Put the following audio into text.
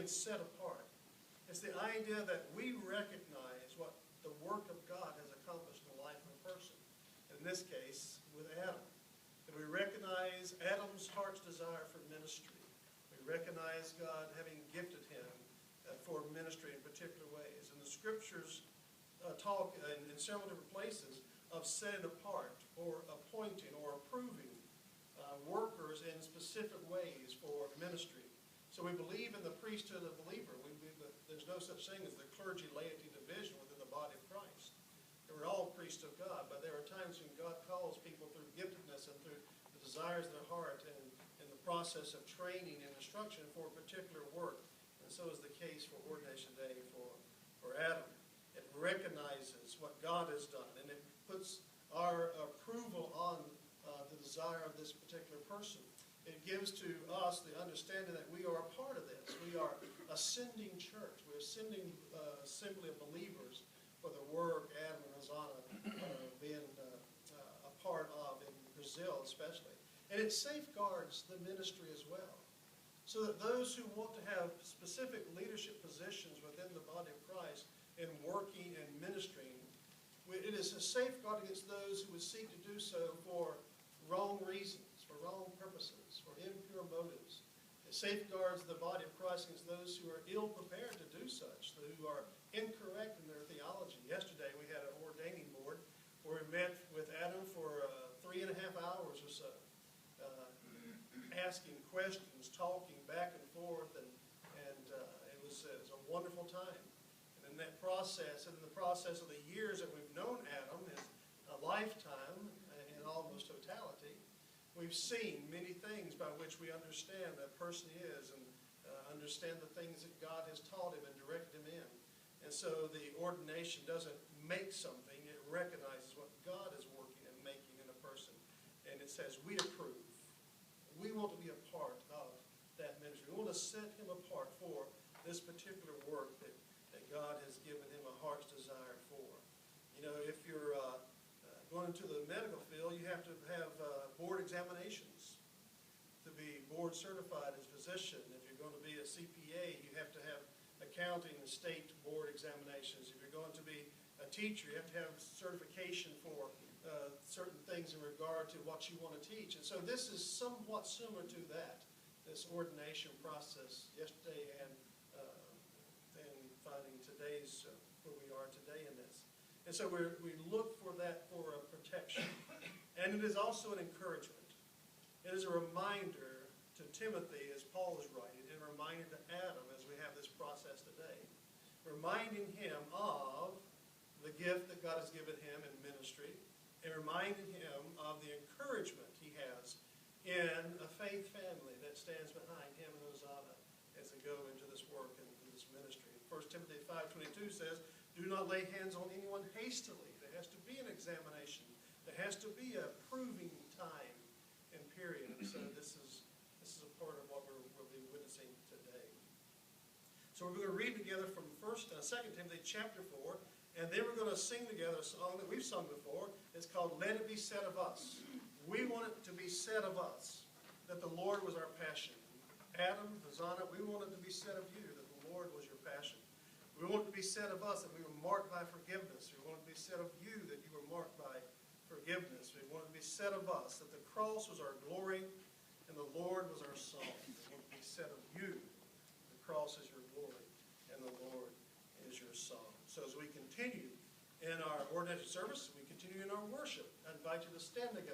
being set apart. It's the idea that we recognize what the work of God has accomplished in the life of a person. In this case, with Adam. And we recognize Adam's heart's desire for ministry. We recognize God having gifted him for ministry in particular ways. And the scriptures talk in several different places of setting apart or appointing or approving workers in specific ways for ministry. So we believe in the priesthood of the believer. We believe that there's no such thing as the clergy-laity division within the body of Christ. We're all priests of God, but there are times when God calls people through giftedness and through the desires of their heart and in the process of training and instruction for a particular work. And so is the case for Ordination Day for Adam. It recognizes what God has done, and it puts our approval on the desire of this particular person. It gives to us the understanding that we are a part of this. We are a sending church. We're a sending assembly of believers for the work Adam and Hosanna being a part of in Brazil especially. And it safeguards the ministry as well. So that those who want to have specific leadership positions within the body of Christ in working and ministering, it is a safeguard against those who would seek to do so for wrong reasons, for wrong purposes, for impure motives. It safeguards the body of Christ against those who are ill-prepared to do such, who are incorrect in their theology. Yesterday we had an ordaining board where we met with Adam for 3.5 hours or so, asking questions, talking back and forth, and it was a wonderful time. And in that process, and in the process of the years that we've known Adam, his a lifetime in almost totality, we've seen many things by which we understand that person is and understand the things that God has taught him and directed him in. And so the ordination doesn't make something, it recognizes what God is working and making in a person. And it says, we approve. We want to be a part of that ministry. We want to set him apart for this particular work that God has given him a heart's desire for. You know, if you're going into the medical field, you have to have board examinations to be board certified as a physician. If you're going to be a CPA, you have to have accounting and state board examinations. If you're going to be a teacher, you have to have certification for certain things in regard to what you want to teach. And so this is somewhat similar to that, this ordination process yesterday and finding today's, where we are today in this. And so we look for that for a protection. And it is also an encouragement. It is a reminder to Timothy as Paul is writing, and a reminder to Adam as we have this process today. Reminding him of the gift that God has given him in ministry, and reminding him of the encouragement he has in a faith family that stands behind him and Hosanna as they go into this work and this ministry. 1 Timothy 5:22 says, do not lay hands on anyone hastily. There has to be an examination. There has to be a proving time and period. And so this is a part of what we'll be witnessing today. So we're going to read together from 2 Timothy chapter 4, and then we're going to sing together a song that we've sung before. It's called Let It Be Said of Us. We want it to be said of us that the Lord was our passion. Adam, Hosanna, we want it to be said of you that the Lord was your passion. We want it to be said of us that we were marked by forgiveness. We want it to be said of you that you were marked by forgiveness. We want it to be said of us that the cross was our glory and the Lord was our song. We want it to be said of you the cross is your glory and the Lord is your song. So as we continue in our ordination service, we continue in our worship. I invite you to stand together.